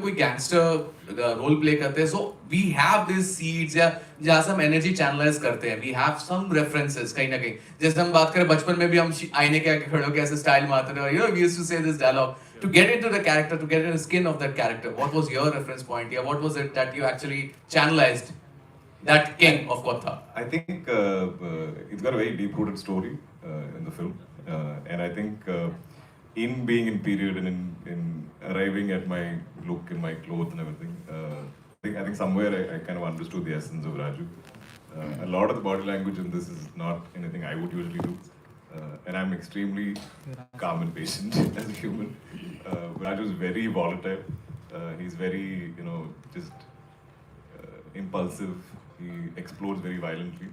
कोई gangster role play करते हैं, so we have these seeds या जहाँ से हम एनर्जी चैनलाइज करते हैं, we have some references कहीं ना कहीं. जैसे हम बात करें बचपन में भी हम आईने के आगे खड़े होकर ऐसे स्टाइल मारते थे, you know, we used to say this dialogue to get into the character, to get into the skin of that character. What was your reference point? Yeah, what was it that you actually channelized that King of Kotha? I think it's got a very deep-rooted story in the film, and I think in being in period and in arriving at my look and my clothes and everything, I think somewhere I kind of understood the essence of Raju. A lot of the body language in this is not anything I would usually do, and I'm extremely calm and patient as a human. Raju is very volatile. He's very, just impulsive. He explodes very violently.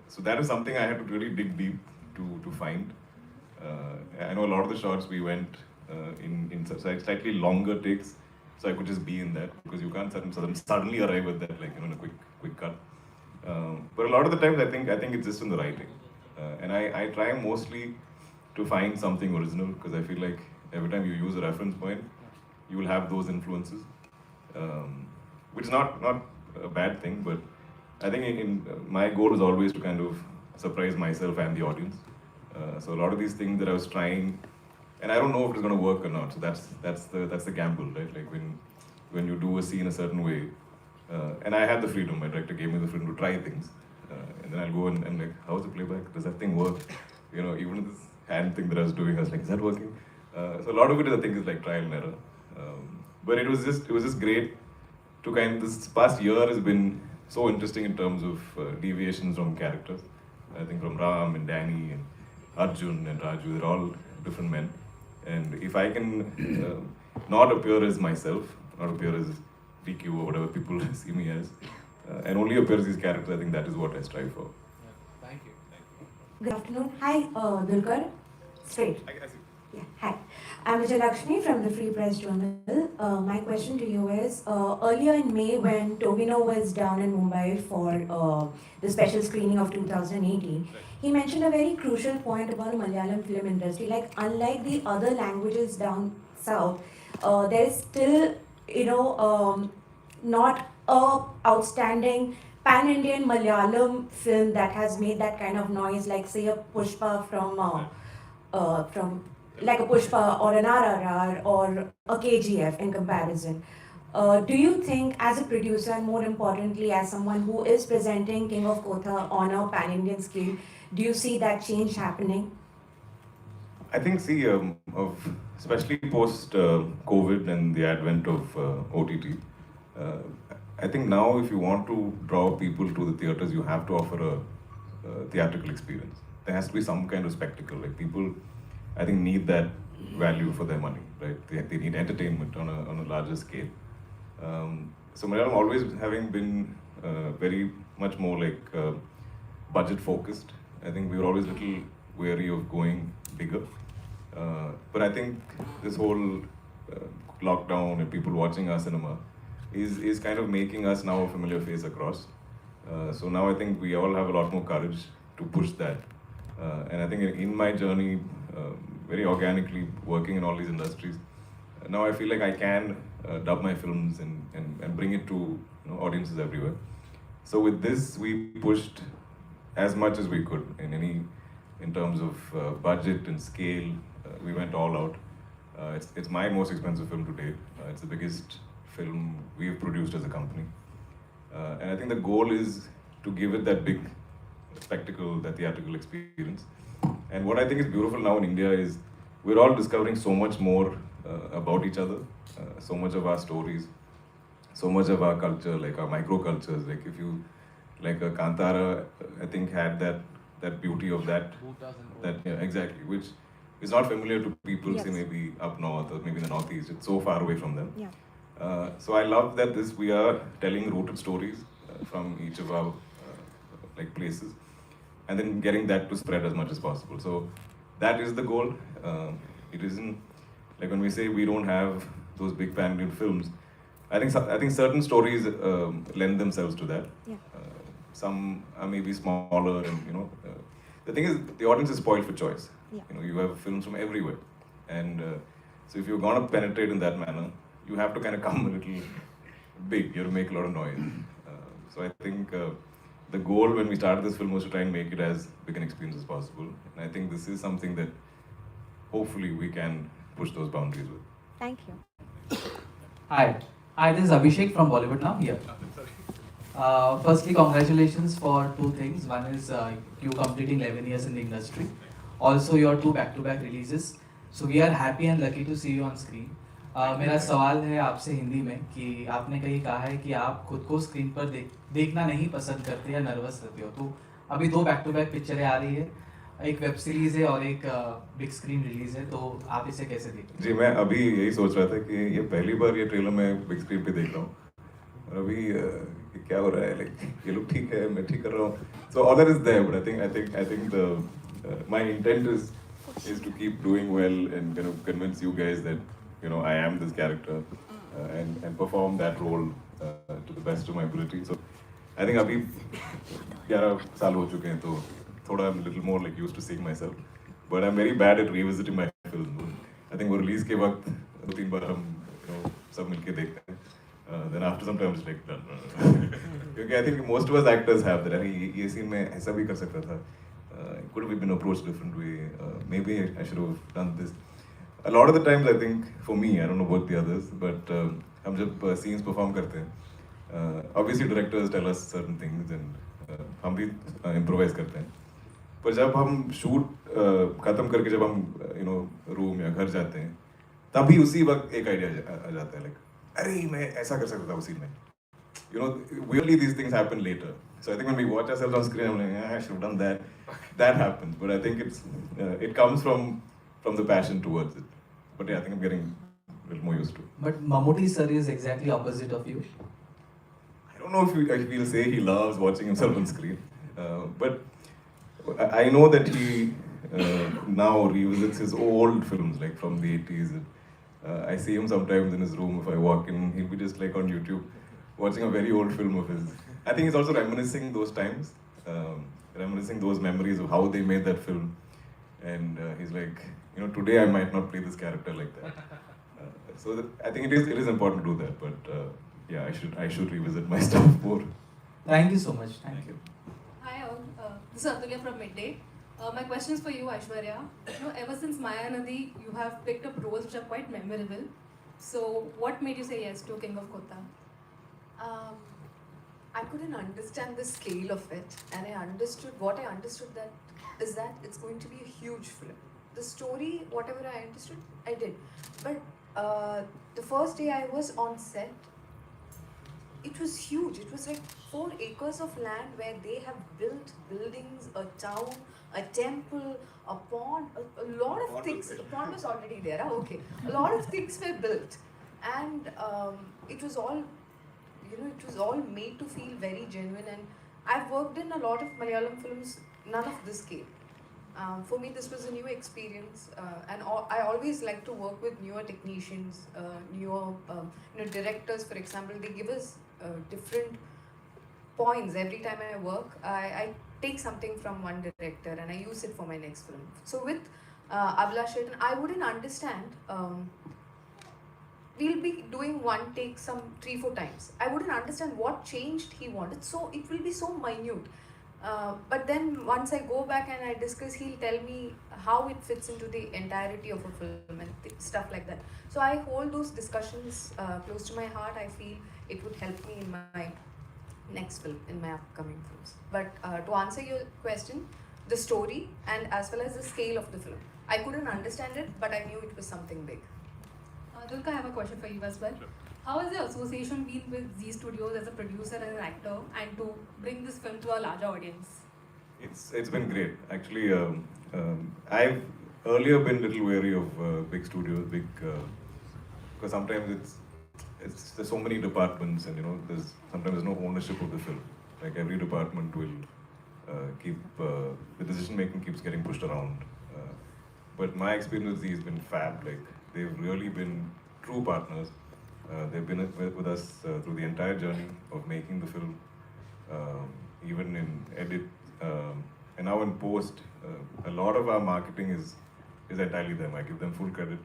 So that is something I had to really dig deep to find. I know a lot of the shots we went in slightly longer takes, so I could just be in that, because you can't suddenly arrive at that, in a quick cut. But a lot of the times I think it's just in the writing, and I try mostly to find something original, because I feel like every time you use a reference point, you will have those influences, which is not a bad thing, but I think my goal is always to kind of surprise myself and the audience. So a lot of these things that I was trying, and I don't know if it's going to work or not. So that's the gamble, right? Like when you do a scene a certain way, and I had the freedom. My director gave me the freedom to try things, and then I'll go and like, how's the playback? Does that thing work? Even this hand thing that I was doing, I was like, is that working? So a lot of it, I think, is like trial and error. But it was just great to this past year has been so interesting in terms of deviations from characters. I think from Ram and Danny and Arjun and Raju, they're all different men. And if I can not appear as myself, not appear as PQ or whatever people see me as, and only appear as these characters, I think that is what I strive for. Yeah. Thank you. Good afternoon. Hi, Dulquer. Straight. I see. Yeah, hi. I'm Vijay Lakshmi from the Free Press Journal. My question to you is, earlier in May when Tobino was down in Mumbai for the special screening of 2018, he mentioned a very crucial point about the Malayalam film industry. Like, unlike the other languages down south, there is still, not a outstanding pan-Indian Malayalam film that has made that kind of noise, like say a Pushpa from like a Pushpa or an RRR or a KGF in comparison. Do you think, as a producer, and more importantly, as someone who is presenting King of Kotha on a pan-Indian scale, do you see that change happening? I think, especially post COVID and the advent of OTT, I think now if you want to draw people to the theaters, you have to offer a theatrical experience. There has to be some kind of spectacle. Like, people, I think, need that value for their money, right? They need entertainment on a larger scale. So Malayalam always having been very much more like budget focused. I think we were always a little wary of going bigger. But I think this whole lockdown and people watching our cinema is kind of making us now a familiar face across. So now I think we all have a lot more courage to push that. And I think in my journey, very organically working in all these industries, now I feel like I can dub my films and bring it to audiences everywhere. So with this, we pushed as much as we could in terms of budget and scale. We went all out. It's my most expensive film to date. It's the biggest film we've produced as a company. And I think the goal is to give it that big spectacle, that theatrical experience. And what I think is beautiful now in India is we're all discovering so much more about each other, so much of our stories, so much of our culture, like our micro-cultures. Like if you, like Kantara, I think had that beauty of that, exactly, which is not familiar to people, say maybe up north or maybe in the northeast. It's so far away from them. Yeah. So I love that we are telling rooted stories from each of our like places, and then getting that to spread as much as possible. So that is the goal. It isn't like when we say we don't have those big pan-Indian films. I think certain stories lend themselves to that. Yeah. Some are maybe smaller, and the thing is the audience is spoiled for choice. Yeah. You have films from everywhere, and so if you're gonna penetrate in that manner, you have to kind of come a little big. You have to make a lot of noise. So I think the goal when we started this film was to try and make it as big an experience as possible. And I think this is something that hopefully we can push those boundaries with. Thank you. Hi. Hi, this is Abhishek from Bollywood now. Here. Firstly, congratulations for two things. One is you completing 11 years in the industry. Also, your two back-to-back releases. So we are happy and lucky to see you on screen. मेरा सवाल है आपसे हिंदी में कि आपने कहीं कहा है कि आप खुद को स्क्रीन पर देखना नहीं पसंद करते या नर्वस रहते हो. तो अभी दो बैक-टू-बैक पिक्चरें आ रही है. एक वेब सीरीज है और एक बिग स्क्रीन रिलीज है. तो आप इसे कैसे देखते हैं? जी, मैं अभी यही सोच रहा था कि ये पहली बार ये ट्रेलर मैं बिग स्क्रीन पे देख रहा हूँ और अभी ये क्या हो रहा है, लाइक ये लोग ठीक है, मैं ठीक कर रहा हूँ. So all that is there, but I think the my intent is to keep doing well and kind of convince you guys that I am this character and perform that role to the best of my ability. So I think अभी 11 साल हो चुके हैं तो थोड़ा I'm a little more like used to seeing myself, but I'm very bad at revisiting my film. I think वो release के वक्त 2-3 बार हम सब मिलके देखते हैं. Then after some time it's like done. क्योंकि I think most of us actors have that. अरे ये scene में ऐसा भी कर सकता था. Could have been approached different way. Maybe I should have done this. A lot of the times I think for me, I don't know about the others, but हम जब scenes perform करते हैं, obviously directors tell us certain things and हम भी improvise करते हैं. पर जब हम shoot खत्म करके जब हम room या घर जाते हैं, तभी उसी वक्त एक idea आ जाता है, like अरे मैं ऐसा कर सकता था उसी में. Weirdly these things happen later. So I think when we watch ourselves on screen, I'm like, I should have done that. That happens, but I think it comes from the passion towards it. But yeah, I think I'm getting a little more used to it. But Mammootty sir is exactly opposite of you. I don't know if he'll say he loves watching himself on screen, but I know that he now revisits his old films, like from the 80s. I see him sometimes in his room. If I walk in, he'll be just like on YouTube, watching a very old film of his. I think he's also reminiscing those times, reminiscing those memories of how they made that film. And he's like, today I might not play this character like that. So I think it is important to do that. But yeah, I should revisit my stuff more. Thank you so much. Thank you. Hi all, this is Atulya from Midday. My question is for you, Aishwarya. Ever since Maya Nadi, you have picked up roles which are quite memorable. So what made you say yes to King of Kotha? I couldn't understand the scale of it, and what I understood that is that it's going to be a huge film. The story, whatever I understood, I did. But the first day I was on set, it was huge. It was like 4 acres of land where they have built buildings, a town, a temple, a pond, a lot of things. The pond was already there. Okay, a lot of things were built, and it was all. It was all made to feel very genuine, and I've worked in a lot of Malayalam films, none of this scale. For me, this was a new experience, and I always like to work with newer technicians, newer directors, for example. They give us different points every time I work. I take something from one director and I use it for my next film. So with Abhilash, I wouldn't understand. We'll be doing one take some 3-4 times. I wouldn't understand what changed he wanted, so it will be so minute. But then once I go back and I discuss, he'll tell me how it fits into the entirety of a film and stuff like that. So I hold those discussions close to my heart. I feel it would help me in my next film, in my upcoming films. But to answer your question, the story and as well as the scale of the film, I couldn't understand it, but I knew it was something big. Dulquer, I have a question for you as well. Sure. How has your association been with Z Studios as a producer and an actor, and to bring this film to a larger audience? It's been great. Actually, I've earlier been a little wary of big studios, because sometimes there's so many departments, and sometimes there's no ownership of the film. Like every department will keep the decision making keeps getting pushed around. But my experience with Z has been fab. Like they've really been true partners. They've been with us through the entire journey of making the film, even in edit, and now in post. A lot of our marketing is entirely them. I give them full credit.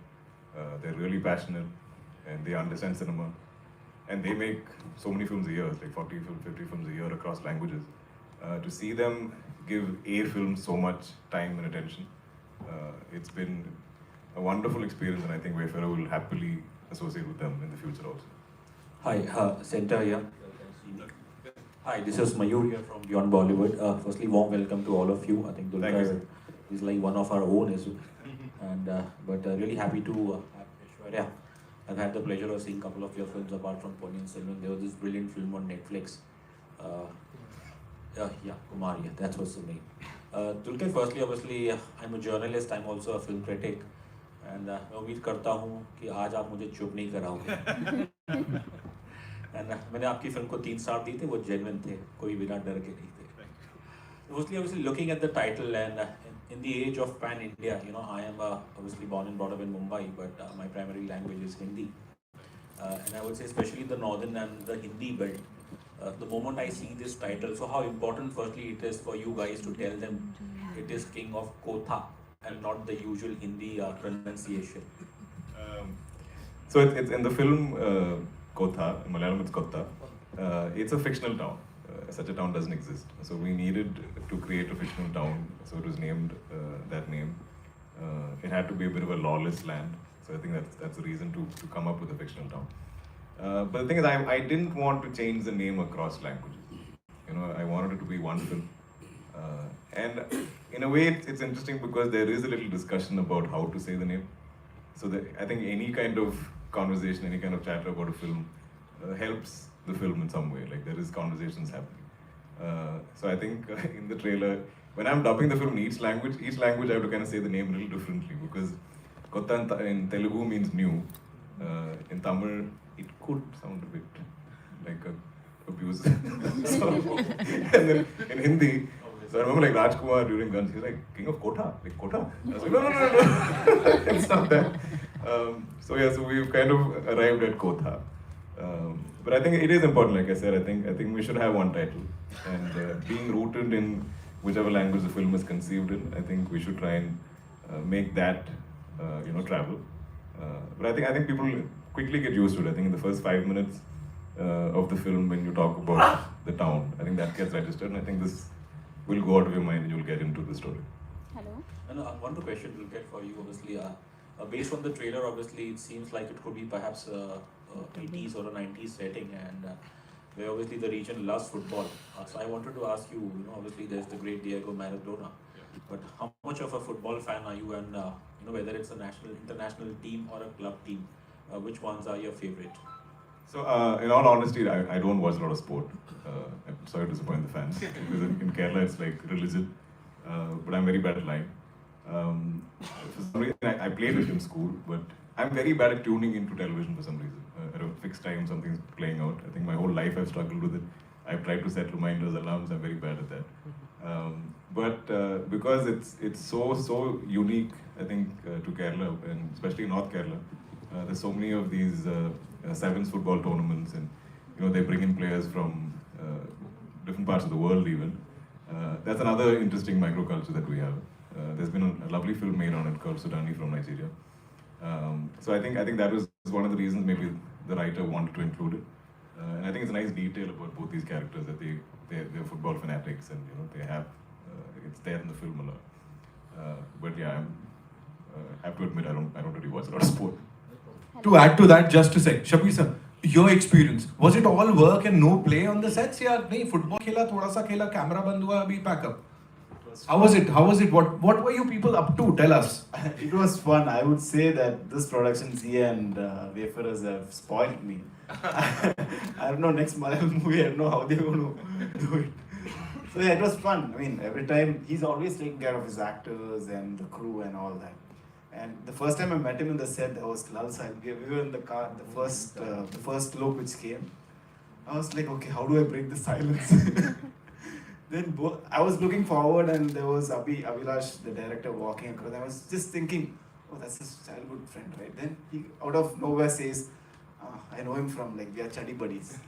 They're really passionate, and they understand cinema, and they make so many films a year, like 40, 50 films a year across languages. To see them give a film so much time and attention, it's been a wonderful experience, and I think Wayfarer will happily associate with them in the future also. Hi, Center here. Hi, this is Mayur here from Beyond Bollywood. Firstly, warm welcome to all of you. I think Thank you, Dulquer sir. is like one of our own, and but really happy to have Aishwarya. I've had the pleasure of seeing a couple of your films apart from Ponniyin Selvan. There was this brilliant film on Netflix. Kumar, yeah, that was the name. Dulquer, firstly, obviously, I'm a journalist. I'm also a film critic, and मैं उम्मीद करता हूँ कि आज आप मुझे चुप नहीं कराओगे. And मैंने आपकी फिल्म को 3 स्टार दिए थे, वो जेन्युइन थे, कोई बिना डर के नहीं थे. Mostly, obviously, looking at the title and in the age of pan India, I am obviously born and brought up in Mumbai, but my primary language is Hindi. And I would say, especially the northern and the Hindi belt, the moment I see this title, so how important, firstly, it is for you guys to tell them it is King of Kotha and not the usual Hindi pronunciation. So it's in the film Kotha, in Malayalam it's Kotha. It's a fictional town. Such a town doesn't exist. So we needed to create a fictional town. So it was named that name. It had to be a bit of a lawless land. So I think that's the reason to come up with a fictional town. But the thing is, I didn't want to change the name across languages. I wanted it to be one film. And in a way, it's interesting because there is a little discussion about how to say the name. So I think any kind of conversation, any kind of chatter about a film helps the film in some way. Like there is conversations happening. So I think in the trailer, when I'm dubbing the film in each language I have to kind of say the name a little differently because Kotha in Telugu means new. In Tamil, it could sound a bit like abuse. And then in Hindi, so I remember like Rajkumar during Guns, he's like, King of Kotha? Like Kotha? I was like, no. It's not that. So we've kind of arrived at Kotha. But I think it is important, like I said, I think we should have one title. And being rooted in whichever language the film is conceived in, I think we should try and make that, travel. But I think people quickly get used to it. I think in the first 5 minutes of the film, when you talk about the town, I think that gets registered. And I think this will go out of your mind and you'll get into the story. Hello. And one more question we'll get for you, obviously. Based on the trailer, obviously, it seems like it could be perhaps a 80s or a 90s setting, and where obviously the region loves football. So I wanted to ask you, obviously there's the great Diego Maradona, but how much of a football fan are you, and whether it's a national, international team or a club team, which ones are your favorite? So, in all honesty, I don't watch a lot of sport. I'm sorry to disappoint the fans, because in Kerala it's like religion, but I'm very bad at lying. For some reason, I played it in school, but I'm very bad at tuning into television for some reason. At a fixed time, something's playing out. I think my whole life I've struggled with it. I've tried to set reminders, alarms, I'm very bad at that. But because it's so unique, I think, to Kerala, and especially North Kerala, there's so many of these sevens football tournaments, and they bring in players from different parts of the world even. That's another interesting microculture that we have. There's been a lovely film made on it called Sudani from Nigeria. So I think that was one of the reasons maybe the writer wanted to include it. And I think it's a nice detail about both these characters, that they're football fanatics, and they have it's there in the film a lot. But yeah, I have to admit I don't really watch a lot of sport. To add to that, just a sec, Shabir sir, your experience, was it all work and no play on the sets? Yeah, nahi, football khela, thoda sa khela, camera band hua, abhi pack up. How was it? What were you people up to? Tell us. It was fun. I would say that this production, Zia and Wayfarers have spoiled me. I don't know, next Malayalam movie, I don't know how they're going to do it. So yeah, it was fun. I mean, every time, he's always taking care of his actors and the crew and all that. And the first time I met him in the set, there was Lal Sahib. We were in the car, the first look which came. I was like, okay, how do I break the silence? Then I was looking forward, and there was Abhilash, the director, walking across. I was just thinking, oh, that's his childhood friend, right? Then he, out of nowhere, says, I know him from, like, we are chuddy buddies.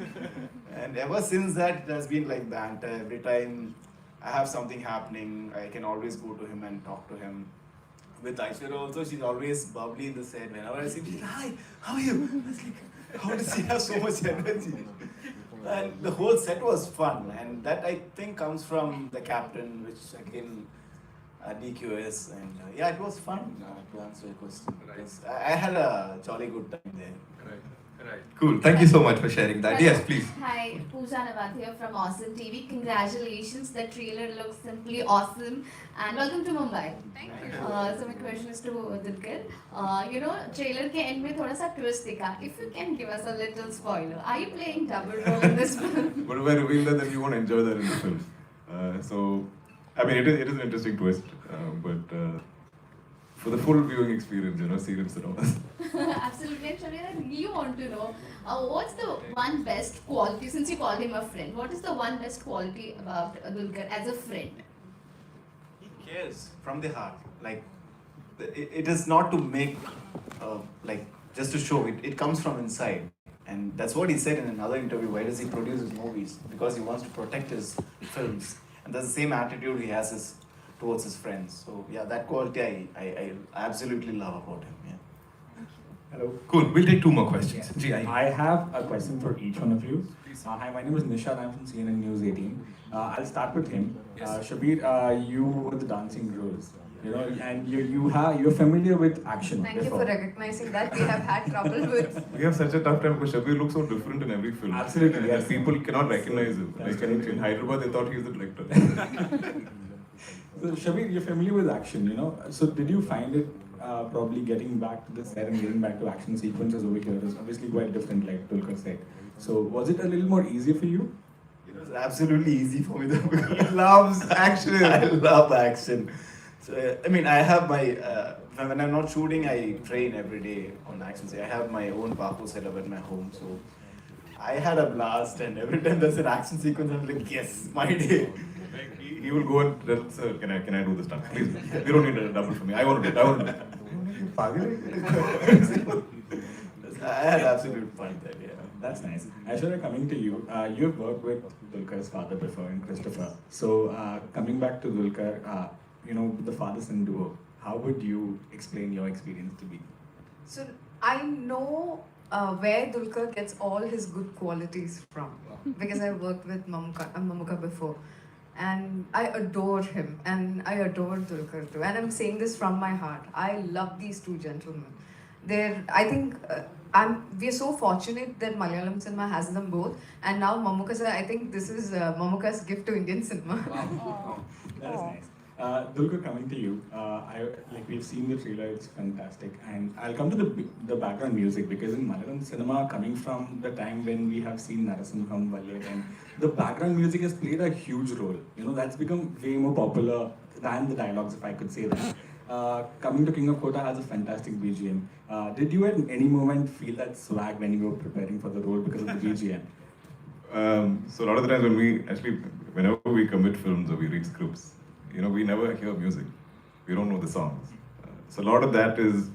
And ever since that, it has been like banter. Every time I have something happening, I can always go to him and talk to him. with Aishwarya also, she's always bubbly in the set. Whenever I see her, she's like, hi, how are you? I was like, how does she have so much energy? And the whole set was fun, and that I think comes from the captain, which again, DQS, and yeah, it was fun to answer your question. Yes, I had a jolly good time there. Cool. Thank you so much for sharing that. Yes, please. Hi, Pooja Nawat here from Awesome TV. Congratulations, the trailer looks simply awesome. And welcome to Mumbai. Thank you. So my question is to Dulquer. Trailer ke end mein thoda sa twist dikha. If you can give us a little spoiler, are you playing double role in this film? But if I reveal that, then you won't enjoy that in the film. So, I mean, it is an interesting twist, but for the full viewing experience, see it in cinemas. Absolutely. And Shabir, I really want to know, what's the one best quality, since you called him a friend, what is the one best quality about Dulquer as a friend? He cares from the heart. Like, it is not to make, like, just to show. It comes from inside. And that's what he said in another interview. Why does he produce his movies? Because he wants to protect his films. And that's the same attitude he has towards his friends. So yeah, that quality I absolutely love about him. Yeah. Hello. Cool. We'll take two more questions. Ji, I have a question for each one of you. Hi, my name is Nishad. I'm from CNN News 18. I'll start with him. Shabir, you were the dancing rose. And you're familiar with action. Thank you before. for recognizing that. We have had trouble with. We have such a tough time because Shabir looks so different in every film. Absolutely, yes. People cannot recognize him. That's Like correct. in Hyderabad, they thought he was the director. So Shabir, you're familiar with action, So did you find it probably getting back to the set and getting back to action sequences over here is obviously quite different, like Dulquer said. So was it a little more easier for you? It was absolutely easy for me. he loves action. I love action. So I mean, I have my when I'm not shooting, I train every day on action. So I have my own parkour setup at my home. So I had a blast, and every time there's an action sequence, I'm like, yes, my day. Like, he will go and tell, sir, can I do this stuff? Please, you don't need a double for me. I want to do it. I had absolute fun there. Yeah. That's nice. Aishwarya, coming to you, you've worked with Dulquer's father before in Christopher. So coming back to Dulquer, the father-son duo, how would you explain your experience to be? So I know where Dulquer gets all his good qualities from because I worked with Mamuka before. And I adore him and I adore Dulquer too. And I'm saying this from my heart. I love these two gentlemen. I think we are so fortunate that Malayalam cinema has them both. And now Mamuka sir, I think this is Mamuka's gift to Indian cinema. Wow. That's nice. Dulquer, coming to you, we've seen the trailer, it's fantastic. And I'll come to the background music because in Malayalam cinema, coming from the time when we have seen Narasimham from Valiyat, and the background music has played a huge role. That's become way more popular than the dialogues, if I could say that. Coming to King of Kotha has a fantastic BGM. Did you at any moment feel that swag when you were preparing for the role because of the BGM? So a lot of the times whenever we commit films or we read scripts, we never hear music. We don't know the songs. So a lot of that is,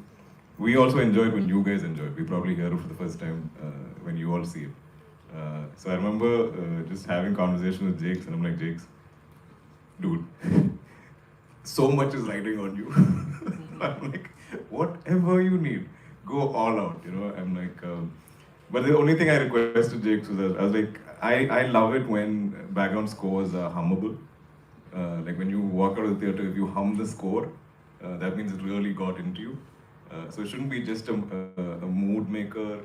we also enjoy it when you guys enjoy it. We probably hear it for the first time when you all see it. So I remember just having conversation with Jakes, and I'm like, Jakes, dude, so much is riding on you. I'm like, whatever you need, go all out, I'm like, but the only thing I requested Jakes was that I was like, I love it when background scores are hummable. Like when you walk out of the theater, if you hum the score, that means it really got into you. So it shouldn't be just a mood maker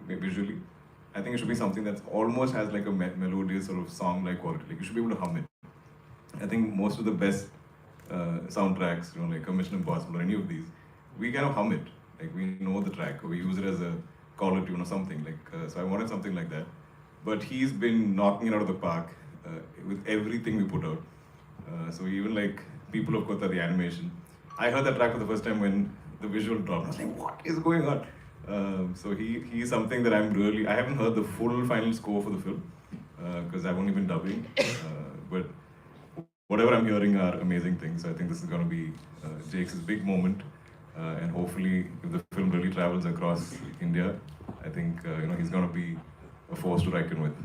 visually. I think it should be something that almost has like a melodious sort of song-like quality. Like you should be able to hum it. I think most of the best soundtracks, like a Mission Impossible or any of these, we kind of hum it. Like we know the track, or we use it as a caller tune or something. So I wanted something like that. But he's been knocking it out of the park with everything we put out. So even like People of Kotha, the animation, I heard that track for the first time when the visual dropped. I was like, what is going on? So he's something that I haven't heard the full final score for the film because I've only been dubbing. But whatever I'm hearing are amazing things. So I think this is going to be Jake's big moment. And hopefully, if the film really travels across India, I think he's going to be a force to reckon with.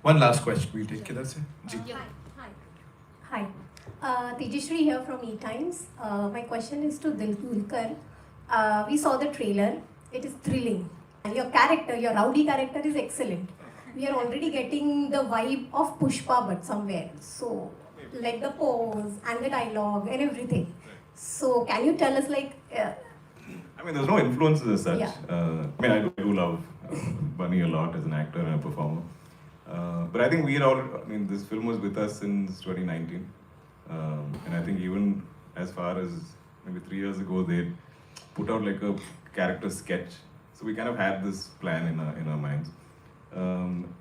One last question we'll take. Hi. Hi. Tejashri here from E-Times. My question is to Dulquer. We saw the trailer. It is thrilling. And your character, your rowdy character is excellent. We are already getting the vibe of Pushpa but somewhere. So, like the pose and the dialogue and everything. So, can you tell us like... I mean, there's no influences as such. Yeah. I mean, I do love Bunny a lot as an actor and a performer. But I think this film was with us since 2019. And I think even as far as maybe 3 years ago, they put out like a character sketch. So we kind of had this plan in our minds.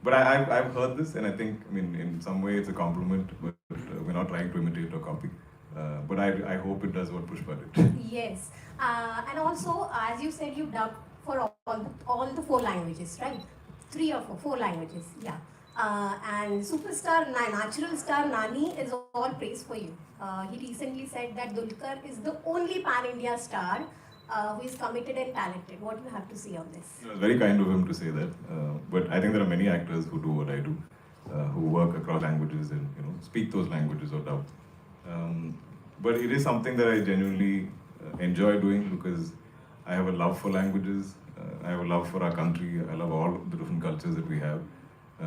But I've heard this, and I think, in some way it's a compliment, but we're not trying to imitate or copy. But I hope it does what Pushpa did. Yes. And also, as you said, you dubbed for all the 4 languages, right? 3 or 4 languages, yeah. And superstar, natural star Nani is all praise for you. He recently said that Dulquer is the only pan-India star who is committed and talented. What do you have to say on this? It was very kind of him to say that. But I think there are many actors who do what I do, who work across languages and speak those languages or dub. But it is something that I genuinely enjoy doing because I have a love for languages. I have a love for our country. I love all the different cultures that we have.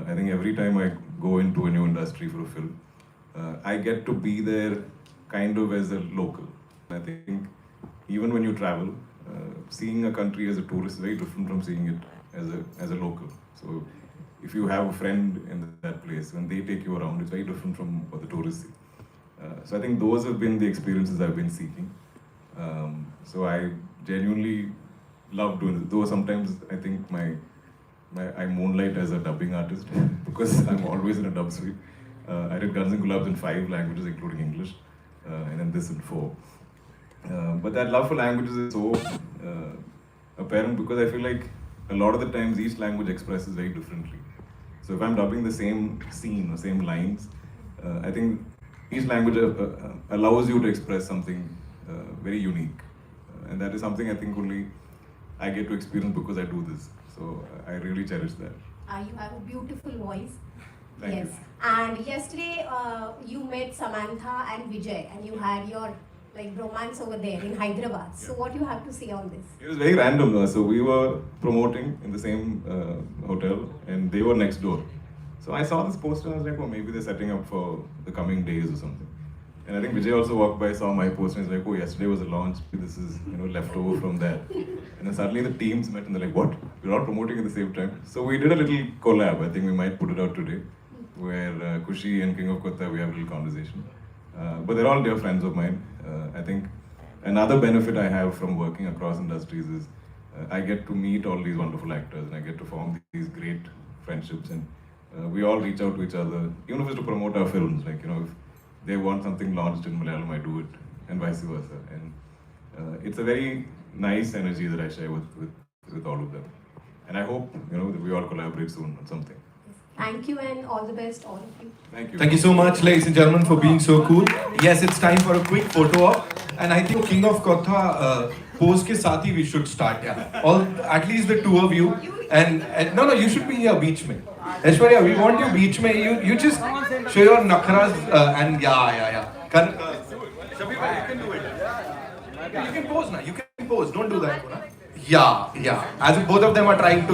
I think every time I go into a new industry for a film, I get to be there kind of as a local. I think even when you travel, seeing a country as a tourist is very different from seeing it as a local. So if you have a friend in that place, when they take you around, it's very different from what the tourists see. So I think those have been the experiences I've been seeking. So I genuinely love doing it, though sometimes I think I moonlight as a dubbing artist because I'm always in a dub suite. I did Guns and Gulabs in 5 languages, including English, and then this in 4. But that love for languages is so apparent because I feel like a lot of the times each language expresses very differently. So if I'm dubbing the same scene or same lines, I think each language allows you to express something very unique. And that is something I think only I get to experience because I do this. So I really cherish that. You have a beautiful voice. Thank yes. you. And yesterday you met Samantha and Vijay and you had your romance over there in Hyderabad. So what do you have to say on this? It was very random. So we were promoting in the same hotel and they were next door. So I saw this poster and I was like, oh, maybe they're setting up for the coming days or something. And I think Vijay also walked by, saw my poster and he's like, oh, yesterday was a launch. This is left over from that. And then suddenly the teams met and they're like, what? We're all promoting at the same time. So we did a little collab. I think we might put it out today, where Kushi and King of Kotha, we have a little conversation. But they're all dear friends of mine. I think another benefit I have from working across industries is I get to meet all these wonderful actors and I get to form these great friendships. And we all reach out to each other, even if it's to promote our films. Like, if they want something launched in Malayalam, I do it, and vice versa. And it's a very nice energy that I share with all of them. And I hope, that we all collaborate soon on something. Thank you and all the best, all of you. Thank you. Thank you so much, ladies and gentlemen, for being so cool. Yes, it's time for a quick photo op. And I think King of Kotha pose ke saath hi we should start. Yeah. At least the 2 of you. And no, you should be here, beach mein. Aishwarya, we want you beach mein. You just show your nakras and yeah. Shabir, you can do it. You can pose now. You can pose. Don't do that. Yeah. As if both of them are trying to.